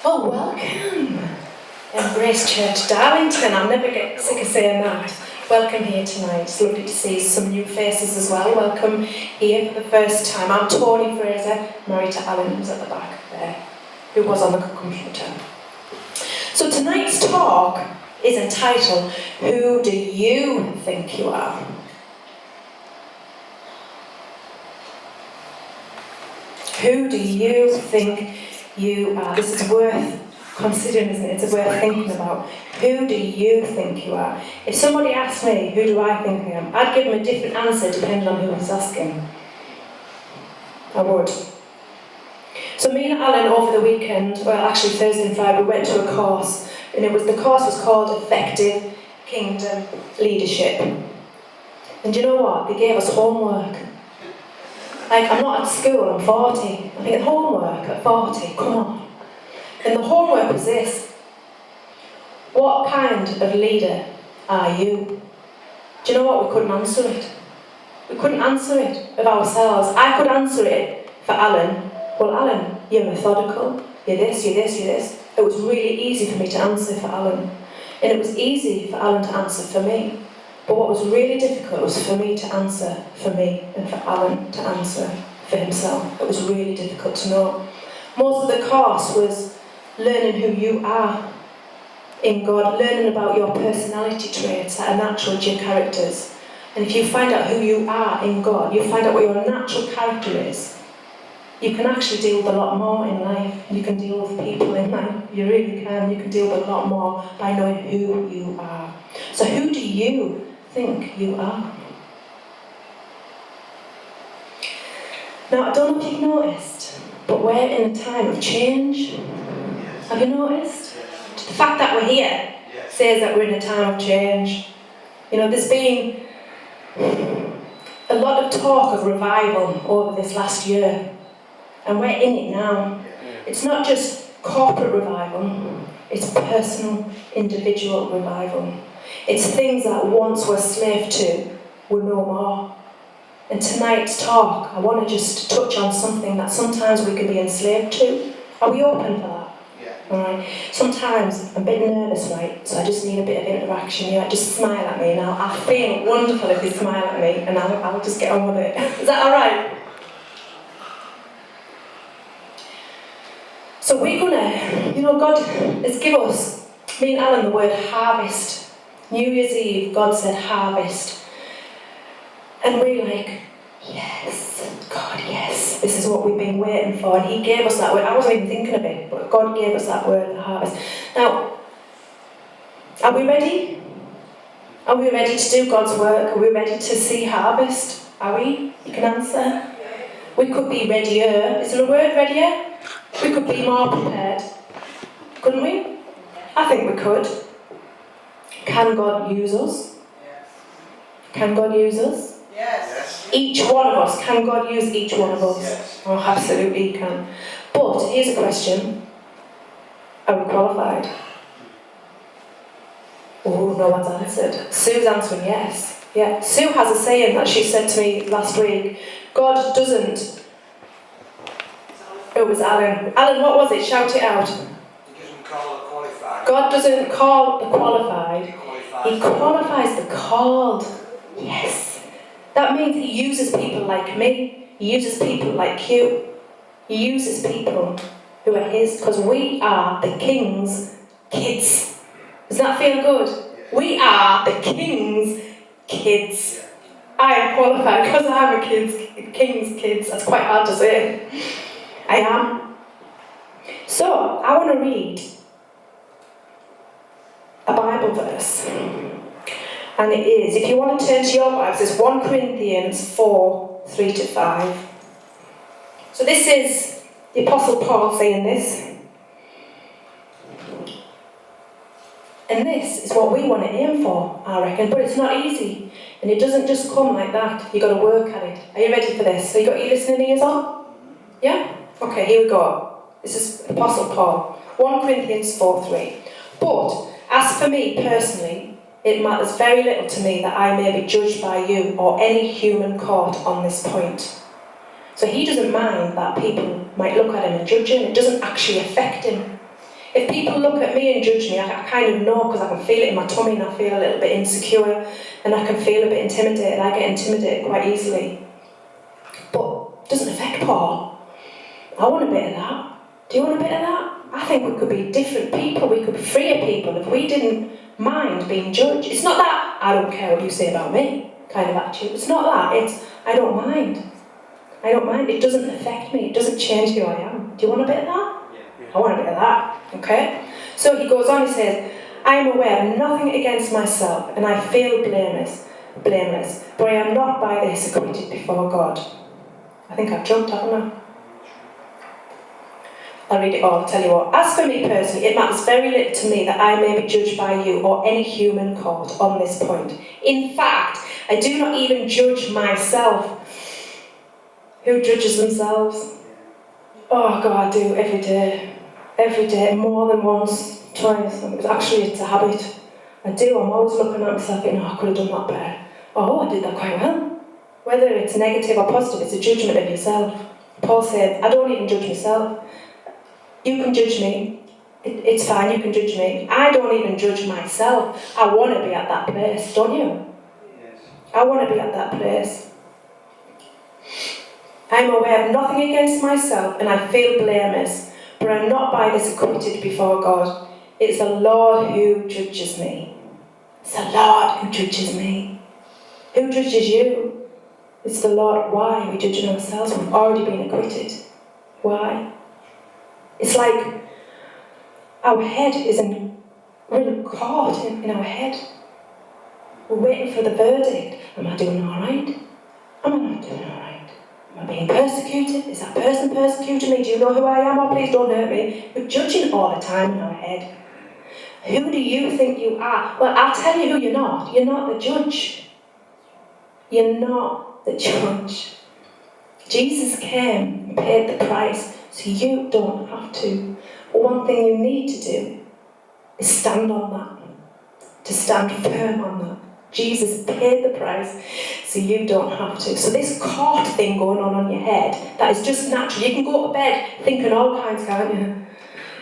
Well, welcome, Embrace Church Darlington. I'll never get sick of saying that. Welcome here tonight. It's lovely to see some new faces as well. Welcome here for the first time. I'm Toni Fraser, married to Alan, who's at the back there, who was on the computer. So tonight's talk is entitled, Who Do You Think You Are? Who do you think you are? This is worth considering, isn't it? It's worth thinking about. Who do you think you are? If somebody asked me, who do I think I am? I'd give them a different answer depending on who was asking. I would. So me and Alan over the weekend, well actually Thursday and Friday, we went to a course, and the course was called Effective Kingdom Leadership. And do you know what? They gave us homework. Like, I'm not at school, I'm 40. I think homework at 40, come on. And the homework was this. What kind of leader are you? Do you know what? We couldn't answer it. We couldn't answer it of ourselves. I could answer it for Alan. Well, Alan, you're methodical. You're this, you're this, you're this. It was really easy for me to answer for Alan. And it was easy for Alan to answer for me. But what was really difficult was for me to answer for me and for Alan to answer for himself. It was really difficult to know. Most of the course was learning who you are in God, learning about your personality traits that are natural to your characters. And if you find out who you are in God, you find out what your natural character is, you can actually deal with a lot more in life. You can deal with people in life. You really can. You can deal with a lot more by knowing who you are. So who do you think you are? Now, I don't know if you've noticed, but we're in a time of change. Have you noticed? The fact that we're here says that we're in a time of change. You know, there's been a lot of talk of revival over this last year, and we're in it now. It's not just corporate revival, it's personal, individual revival. It's things that once were slave to, were no more. And tonight's talk, I want to just touch on something that sometimes we can be enslaved to. Are we open for that? Yeah. Alright. Sometimes I'm a bit nervous, right? So I just need a bit of interaction. You know, just smile at me, and I'll feel wonderful if you smile at me, and I'll just get on with it. Is that alright? So we're gonna, you know, God has given us, me and Alan, the word harvest. New Year's Eve, God said harvest. And we're like, yes, God, yes, this is what we've been waiting for. And He gave us that word. I wasn't even thinking of it, but God gave us that word, the harvest. Now, are we ready? Are we ready to do God's work? Are we ready to see harvest? Are we? You can answer. We could be readier. Is there a word, readier? We could be more prepared. Couldn't we? I think we could. Can God use us? Yes. Can God use us? Yes. Each one of us. Can God use each one of us? Yes. Oh, absolutely He can. But here's a question. Are we qualified? Oh, no one's answered. Sue's answering yes. Yeah. Sue has a saying that she said to me last week. God doesn't... It was Alan. Alan, what was it? Shout it out. He doesn't call the qualified. God doesn't call the qualified. He qualifies the called. Yes. That means He uses people like me. He uses people like you. He uses people who are His, because we are the King's kids. Does that feel good? Yeah. We are the King's kids. Yeah. I am qualified because I'm a King's kids. That's quite hard to say. I am. So, I want to read a Bible verse. And it is, if you want to turn to your Bibles, it's 1 Corinthians 4, 3-5. So this is the Apostle Paul saying this. And this is what we want to aim for, I reckon. But it's not easy. And it doesn't just come like that. You've got to work at it. Are you ready for this? So you got your listening ears on? Yeah? Okay, here we go. This is Apostle Paul. 1 Corinthians 4:3. But, as for me personally, it matters very little to me that I may be judged by you or any human court on this point. So he doesn't mind that people might look at him and judge him. It doesn't actually affect him. If people look at me and judge me, I kind of know because I can feel it in my tummy and I feel a little bit insecure and I can feel a bit intimidated. I get intimidated quite easily. But it doesn't affect Paul. I want a bit of that. Do you want a bit of that? I think we could be different people. We could be freer people if we didn't mind being judged. It's not that I don't care what you say about me kind of attitude. It's not that. It's I don't mind. I don't mind. It doesn't affect me. It doesn't change who I am. Do you want a bit of that? I want a bit of that, okay? So he goes on, he says, I am aware of nothing against myself, and I feel blameless, but I am not by this acquitted before God. I think I've jumped, haven't I? I'll read it all, I'll tell you what. As for me personally, it matters very little to me that I may be judged by you or any human court on this point. In fact, I do not even judge myself. Who judges themselves? Oh God, I do every day. Every day, more than once, twice. It's a habit. I do, I'm always looking at myself thinking, I could have done that better. Oh, I did that quite well. Whether it's negative or positive, it's a judgment of yourself. Paul said, I don't even judge myself. You can judge me. It's fine, you can judge me. I don't even judge myself. I want to be at that place, don't you? Yes. I want to be at that place. I am aware of nothing against myself and I feel blameless. But I'm not by this acquitted before God. It's the Lord who judges me. It's the Lord who judges me. Who judges you? It's the Lord. Why are we judging ourselves? We've already been acquitted. Why? It's like our head we're in court in our head. We're waiting for the verdict. Am I doing all right? Am I not doing all right? Am I being persecuted? Is that person persecuting me? Do you know who I am? Oh, please don't hurt me. We're judging all the time in our head. Who do you think you are? Well, I'll tell you who you're not. You're not the judge. You're not the judge. Jesus came and paid the price, so you don't have to. But one thing you need to do is stand on that. To stand firm on that. Jesus paid the price, so you don't have to. So this court thing going on your head, that is just natural. You can go to bed thinking all kinds, can't you?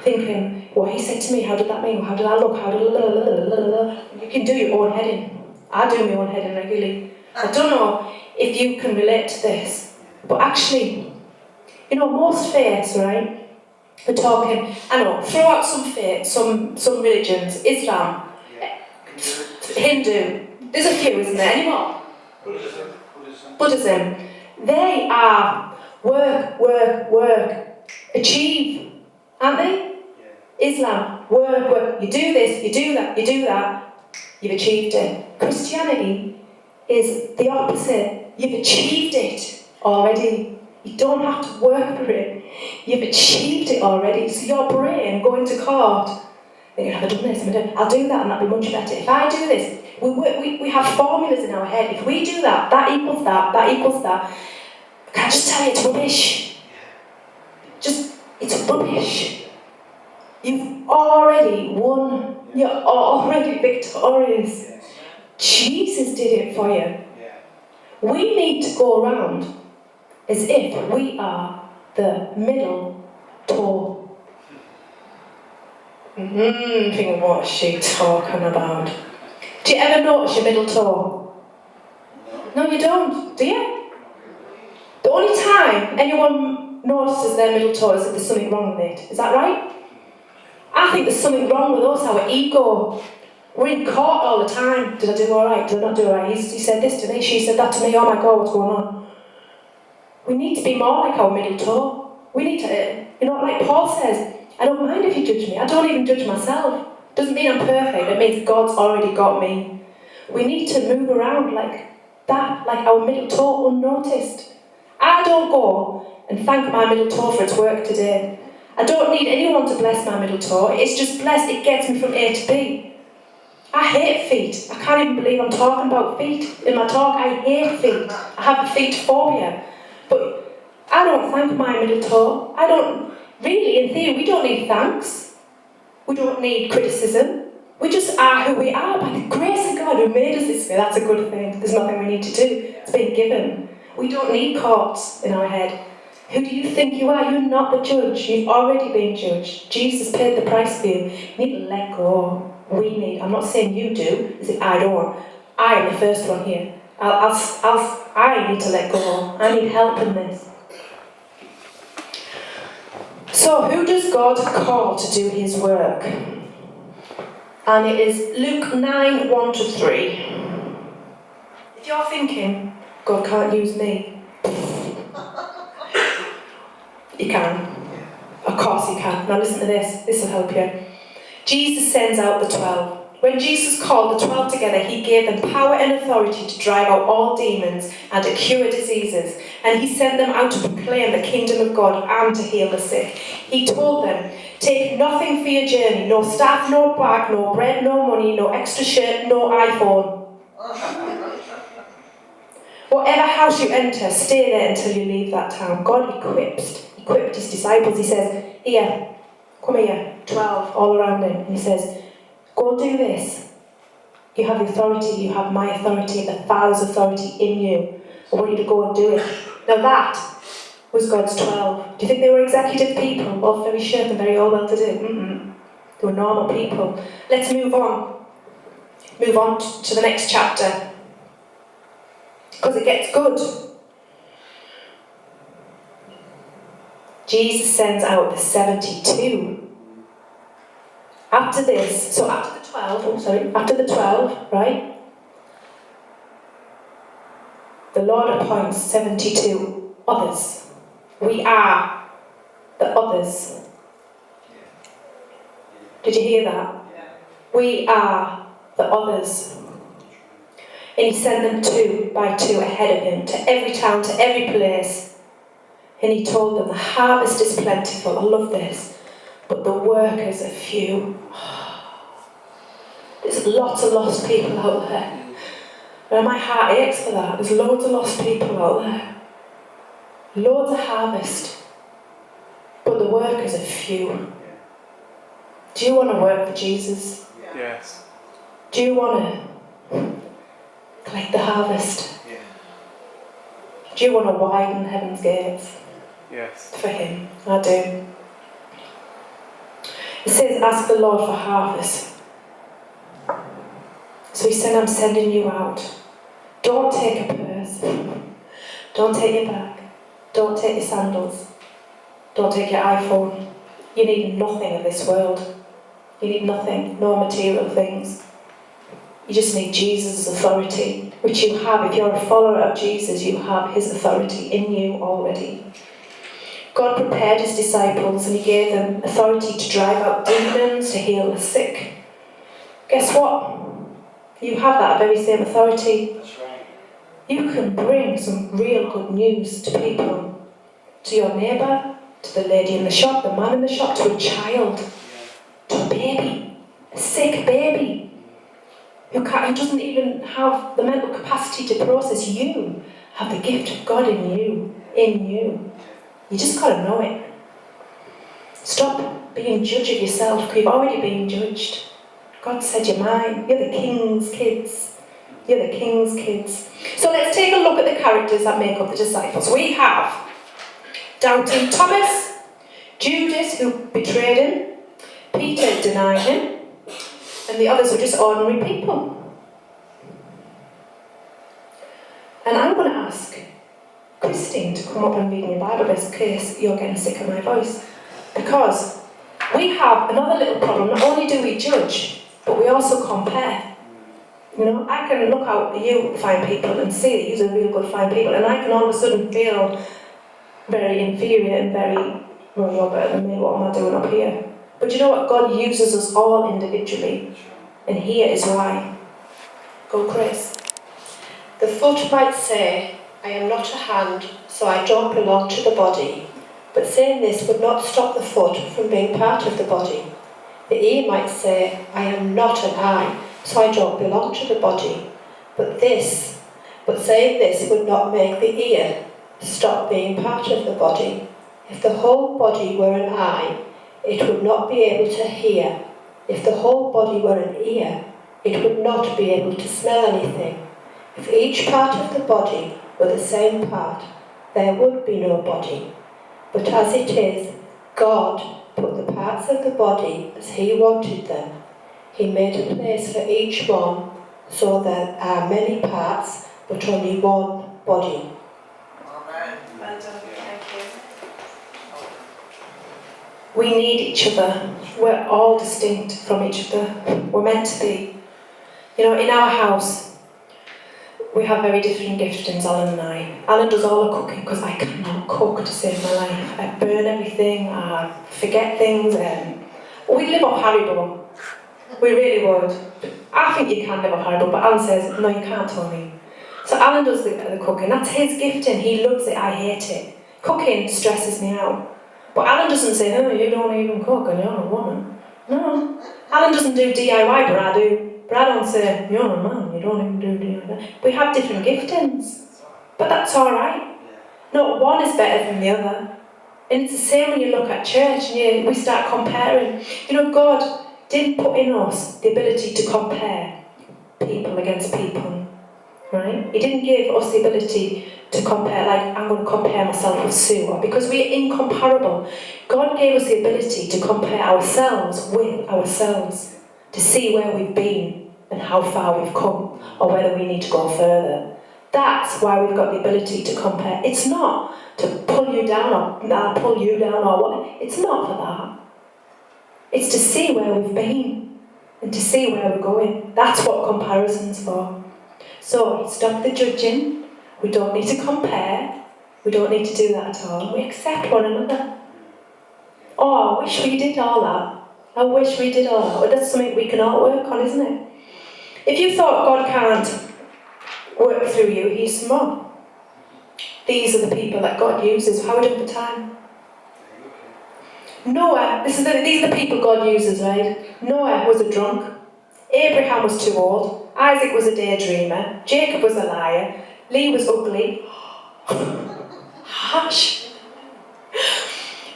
Thinking, what he said to me, how did that mean? How did I look? How did you can do your own heading. I do my own heading regularly. I don't know if you can relate to this, but actually, most faiths, right? We're talking, I know, throw out some faiths, some religions, Islam, Hindu. There's a few, isn't there? Any more? Buddhism. They are work, achieve, aren't they? Yeah. Islam, work. You do this, you do that, you've achieved it. Christianity is the opposite. You've achieved it already. You don't have to work for it. You've achieved it already. So your brain going to court, thinking, have I done this? I'll do that and that'll be much better. If I do this, we have formulas in our head. If we do that, that equals that, that equals that. Can I just tell you, it's rubbish. It's rubbish. You've already won. You're already victorious. Jesus did it for you. We need to go around as if we are the middle toe. Thinking, what's she talking about? Do you ever notice your middle toe? No, you don't, do you? The only time anyone notices their middle toe is if there's something wrong with it. Is that right? I think there's something wrong with us, our ego. We're in court all the time. Did I do all right? Did I not do all right? He said this to me, she said that to me. Oh my God, what's going on? We need to be more like our middle toe. We need to, like Paul says, I don't mind if you judge me. I don't even judge myself. Doesn't mean I'm perfect. It means God's already got me. We need to move around like that, like our middle toe unnoticed. I don't go and thank my middle toe for its work today. I don't need anyone to bless my middle toe. It's just blessed. It gets me from A to B. I hate feet. I can't even believe I'm talking about feet in my talk. I hate feet. I have feet phobia. But I don't thank my middle toe. I don't, really, in theory, we don't need thanks. We don't need criticism. We just are who we are by the grace of God who made us this way. That's a good thing. There's nothing we need to do. It's been given. We don't need courts in our head. Who do you think you are? You're not the judge. You've already been judged. Jesus paid the price for you. You need to let go. We need. I'm not saying you do. As if I don't. I am the first one here. I need to let go. I need help in this. So, who does God call to do his work? And it is Luke 9, 1-3. If you're thinking, God can't use me, he can. Of course he can. Now listen to this. This will help you. Jesus sends out the 12. When Jesus called the 12 together, he gave them power and authority to drive out all demons and to cure diseases. And he sent them out to proclaim the kingdom of God and to heal the sick. He told them, take nothing for your journey, no staff, no bag, no bread, no money, no extra shirt, no iPhone. Whatever house you enter, stay there until you leave that town. God equipped his disciples. He says, here, come here, 12 all around him. And he says, go do this. You have the authority, you have my authority, the Father's authority in you. I want you to go and do it. Now that was God's 12. Do you think they were executive people? Well, very chic and very all well-to-do? They were normal people. Let's move on. Move on to the next chapter. Because it gets good. Jesus sends out the 72. After this, so after the 12, right? The Lord appoints 72 others. We are the others. Did you hear that? We are the others. And he sent them 2 by 2 ahead of him, to every town, to every place. And he told them, the harvest is plentiful. I love this. But the workers are few. There's lots of lost people out there. And my heart aches for that. There's loads of lost people out there. Loads of harvest. But the workers are few. Do you want to work for Jesus? Yes. Do you want to collect the harvest? Yeah. Do you want to widen heaven's gates? Yes. For him? I do. It says, ask the Lord for harvest. So he said, I'm sending you out. Don't take a purse. Don't take your bag. Don't take your sandals. Don't take your iPhone. You need nothing of this world. You need nothing, no material things. You just need Jesus' authority, which you have. If you're a follower of Jesus, you have his authority in you already. God prepared his disciples and he gave them authority to drive out demons, to heal the sick. Guess what? You have that very same authority. That's right. You can bring some real good news to people. To your neighbour, to the lady in the shop, the man in the shop, to a child, to a baby, a sick baby, who doesn't even have the mental capacity to process. You have the gift of God in you. You just got to know it. Stop being judge of yourself, because you've already been judged. God said you're mine. You're the king's kids. You're the king's kids. So let's take a look at the characters that make up the disciples. We have doubting Thomas, Judas, who betrayed him, Peter denied him, and the others were just ordinary people. And I'm going to ask Christine to come up and read me your Bible in case you're getting sick of my voice. Because we have another little problem. Not only do we judge, but we also compare. You know, I can look out at you fine people and see that you're real good fine people, and I can all of a sudden feel very inferior and very, well, you're better than me, what am I doing up here? But you know what? God uses us all individually. And here is why. Go, Chris. The foot might say, I am not a hand, so I don't belong to the body. But saying this would not stop the foot from being part of the body. The ear might say, I am not an eye, so I don't belong to the body. But saying this would not make the ear stop being part of the body. If the whole body were an eye, it would not be able to hear. If the whole body were an ear, it would not be able to smell anything. If each part of the body were the same part, there would be no body. But as it is, God put the parts of the body as He wanted them. He made a place for each one, so there are many parts, but only one body. Amen. Well done, thank you. We need each other. We're all distinct from each other. We're meant to be. You know, in our house, we have very different giftings, Alan and I. Alan does all the cooking because I cannot cook to save my life. I burn everything, I forget things. We'd live off Haribo. We really would. I think you can live off Haribo, but Alan says, no, you can't, Toni. So Alan does the cooking. That's his gifting. He loves it. I hate it. Cooking stresses me out. But Alan doesn't say, oh, you don't even cook and you're a woman. No. Alan doesn't do DIY, but I do. But I don't say, you're a man, you don't even do DIY. We have different giftings. But that's all right. Not one is better than the other. And it's the same when you look at church and we start comparing. You know, God didn't put in us the ability to compare people against people. Right? He didn't give us the ability to compare, like, I'm going to compare myself with Sue, or because we're incomparable. God gave us the ability to compare ourselves with ourselves, to see where we've been and how far we've come, or whether we need to go further. That's why we've got the ability to compare. It's not to pull you down or pull you down or what. It's not for that. It's to see where we've been and to see where we're going. That's what comparison's for. So stop the judging. We don't need to compare. We don't need to do that at all. We accept one another. Oh, I wish we did all that. I wish we did all that. But that's something we can all work on, isn't it? If you thought God can't work through you, He's small. These are the people that God uses. How are we doing for time? Noah, these are the people God uses, right? Noah was a drunk. Abraham was too old. Isaac was a daydreamer. Jacob was a liar. Lee was ugly. Hush.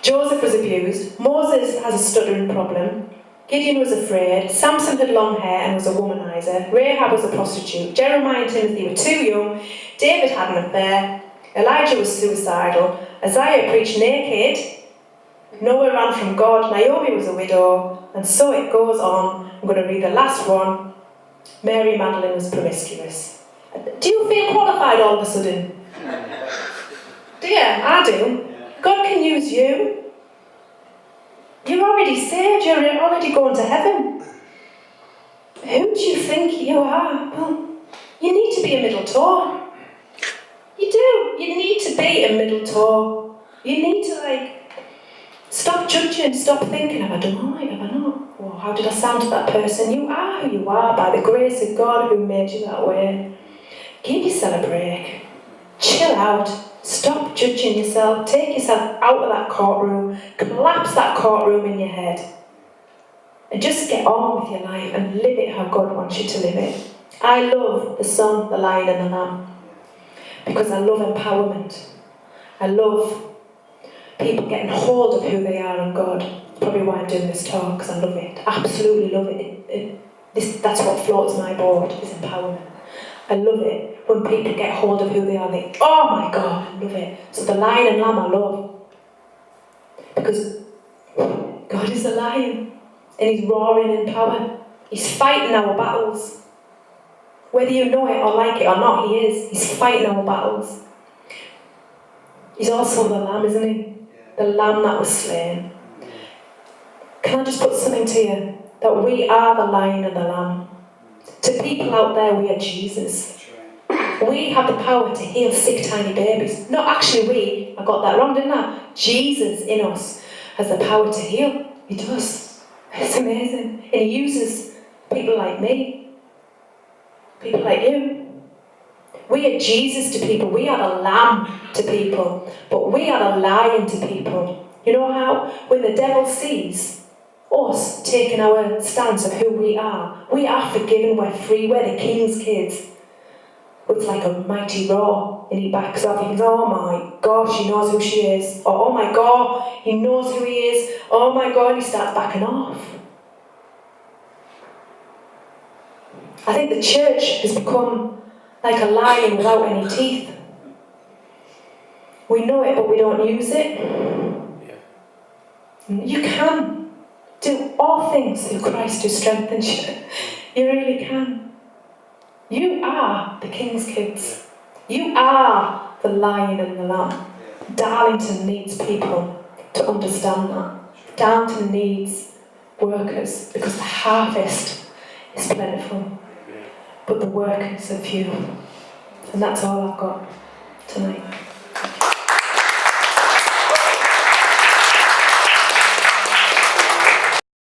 Joseph was abused. Moses has a stuttering problem. Gideon was afraid. Samson had long hair and was a womanizer. Rahab was a prostitute. Jeremiah and Timothy were too young. David had an affair. Elijah was suicidal. Isaiah preached naked. Noah ran from God. Naomi was a widow. And so it goes on. I'm going to read the last one. Mary Magdalene was promiscuous. Do you feel qualified all of a sudden? Do you? I do. God can use you. You're already saved. You're already going to heaven. Who do you think you are? Well, you need to be a middle toe. You do. You need to be a middle toe. You need to, stop judging, stop thinking, have I done all right, have I not? Or how did I sound to that person? You are who you are by the grace of God who made you that way. Give yourself a break. Chill out. Stop judging yourself. Take yourself out of that courtroom. Collapse that courtroom in your head. And just get on with your life and live it how God wants you to live it. I love the song, The Lion and the Lamb, because I love empowerment. I love people getting hold of who they are in God. That's probably why I'm doing this talk, because I love it. Absolutely love it. That's what floats my boat, is empowerment. I love it when people get hold of who they are. They, oh my God, I love it. So the lion and lamb I love. Because God is a lion. And He's roaring in power. He's fighting our battles. Whether you know it or like it or not, He is. He's fighting our battles. He's also the lamb, isn't He? The lamb that was slain. Can I just put something to you? That we are the lion and the lamb. To people out there, we are Jesus. We have the power to heal sick tiny babies. No, actually I got that wrong, didn't I? Jesus in us has the power to heal. He does. It's amazing. And He uses people like me. People like you. We are Jesus to people. We are the lamb to people. But we are the lion to people. You know how? When the devil sees us taking our stance of who we are forgiven, we're free, we're the King's kids. It's like a mighty roar, and He backs up. He goes, oh my gosh, she knows who she is. Or, oh my God, he knows who he is. Oh my God, he starts backing off. I think the church has become like a lion without any teeth. We know it, but we don't use it. You can do all things through Christ who strengthens you. You really can. You are the King's kids. You are the Lion and the Lamb. Darlington needs people to understand that. Darlington needs workers because the harvest is plentiful, but the workers are few. And that's all I've got tonight.